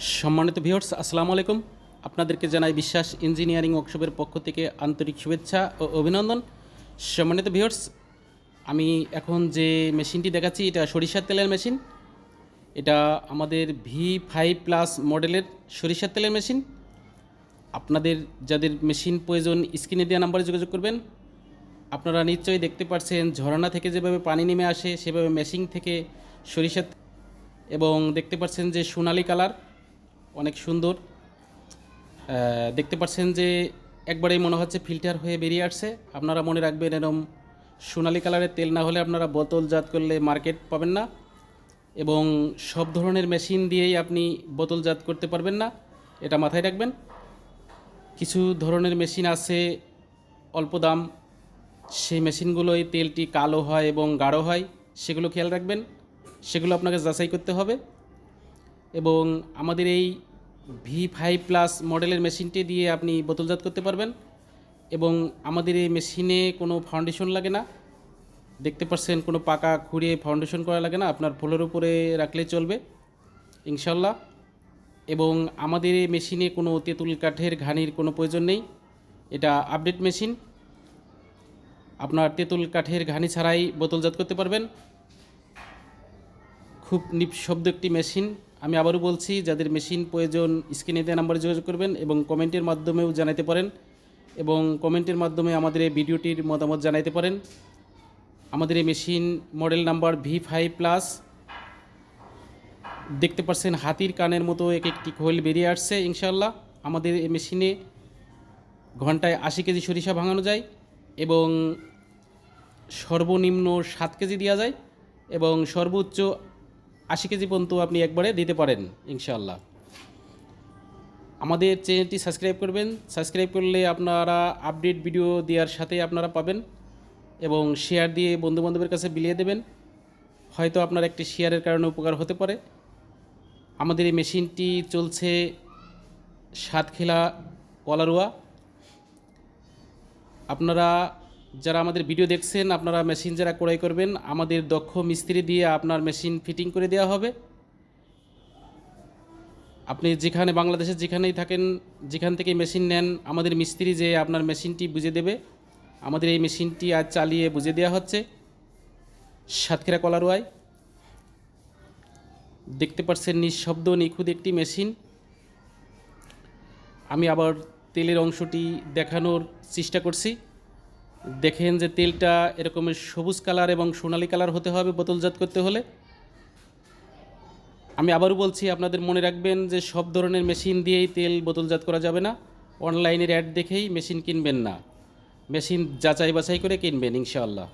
সম্মানিত ভিউয়ার্স, আসসালামু আলাইকুম। আপনাদেরকে জানাই বিশ্বাস ইঞ্জিনিয়ারিং ওয়ার্কশপের পক্ষ থেকে আন্তরিক শুভেচ্ছা ও অভিনন্দন। সম্মানিত ভিউয়ার্স, আমি এখন যে মেশিনটি দেখাচ্ছি এটা সরিষার তেলের মেশিন। এটা আমাদের V5+ মডেলের সরিষার তেলের মেশিন। আপনাদের যাদের মেশিন প্রয়োজন স্ক্রিনে দেওয়া নাম্বারে যোগাযোগ করবেন। আপনারা নিশ্চয়ই দেখতে পাচ্ছেন ঝর্ণা থেকে যেভাবে পানি নেমে আসে সেভাবে মেশিন থেকে সরিষার, এবং দেখতে পাচ্ছেন যে সোনালি কালার অনেক সুন্দর। দেখতে পাচ্ছেন যে একবারেই মনে হচ্ছে ফিল্টার হয়ে বেরিয়ে আসছে। আপনারা মনে রাখবেন, এরকম সোনালি কালারের তেল না হলে আপনারা বোতলজাত করলে মার্কেট পাবেন না, এবং সব ধরনের মেশিন দিয়েই আপনি বোতলজাত করতে পারবেন না, এটা মাথায় রাখবেন। কিছু ধরনের মেশিন আছে অল্প দাম, সেই মেশিনগুলোই তেলটি কালো হয় এবং গাঢ় হয়, সেগুলো খেয়াল রাখবেন, সেগুলো আপনাকে যাচাই করতে হবে। এবং আমাদের এই V5+ মডেলের মেশিনটি দিয়ে আপনি বোতলজাত করতে পারবেন, এবং আমাদের এই মেশিনে কোনো ফাউন্ডেশন লাগে না। দেখতে পাচ্ছেন কোনো পাকা খুঁড়িয়ে ফাউন্ডেশন করা লাগে না, আপনার ফ্লোরের উপরে রাখলে চলবে ইনশাল্লাহ। এবং আমাদের এই মেশিনে কোনো তেঁতুল কাঠের ঘানির কোনো প্রয়োজন নেই, এটা আপডেট মেশিন। আপনার তেঁতুল কাঠের ঘানি ছাড়াই বোতলজাত করতে পারবেন। খুব নিঃশব্দ একটি মেশিন। আমি আবারও বলছি, যাদের মেশিন প্রয়োজন স্ক্রিনে দেওয়া নাম্বারে যোগাযোগ করবেন, এবং কমেন্টের মাধ্যমেও জানাতে পারেন, এবং কমেন্টের মাধ্যমে আমাদের এই ভিডিওটির মতামত জানাতে পারেন। আমাদের এই মেশিন মডেল নাম্বার V5+। দেখতে পাচ্ছেন হাতির কানের মতো এক একটি খোল বেরিয়ে আসছে ইনশাল্লাহ। আমাদের এই মেশিনে ঘন্টায় 80 কেজি সরিষা ভাঙানো যায়, এবং সর্বনিম্ন 7 কেজি দেওয়া যায়, এবং সর্বোচ্চ 80 কেজি পর্যন্ত আপনি একবারে দিতে পারেন ইনশাআল্লাহ। আমাদের চ্যানেলটি সাবস্ক্রাইব করবেন। সাবস্ক্রাইব করলে আপনারা আপডেট ভিডিও দেওয়ার সাথে আপনারা পাবেন, এবং শেয়ার দিয়ে বন্ধুবান্ধবের কাছে বিলিয়ে দেবেন। হয়তো আপনার একটি শেয়ারের কারণে উপকার হতে পারে। আমাদের এই মেশিনটি চলছে সাতক্ষীরা কলারোয়া। আপনারা যারা আমাদের ভিডিও দেখছেন, আপনারা মেশিন যারা ক্রয় করবেন, আমাদের দক্ষ মিস্ত্রি দিয়ে আপনার মেশিন ফিটিং করে দেওয়া হবে। আপনি যেখানে বাংলাদেশে যেখানেই থাকেন, যেখান থেকে মেশিন নেন, আমাদের মিস্ত্রি যে আপনার মেশিনটি বুঝে দেবে। আমাদের এই মেশিনটি আজ চালিয়ে বুঝে দেওয়া হচ্ছে সাতক্ষীরা কলারোয়ায়। দেখতে পাচ্ছেন নিঃশব্দ নিখুঁত একটি মেশিন। আমি আবার তেলের অংশটি দেখানোর চেষ্টা করছি। দেখেন যে তেলটা এরকমের সবুজ কালার এবং সোনালি কালার হতে হবে বোতলজাত করতে হলে। আমি আবারও বলছি, আপনাদের মনে রাখবেন যে সব ধরনের মেশিন দিয়েই তেল বোতলজাত করা যাবে না। অনলাইনের অ্যাড দেখেই মেশিন কিনবেন না, মেশিন যাচাই বাছাই করে কিনবেন ইনশাআল্লাহ।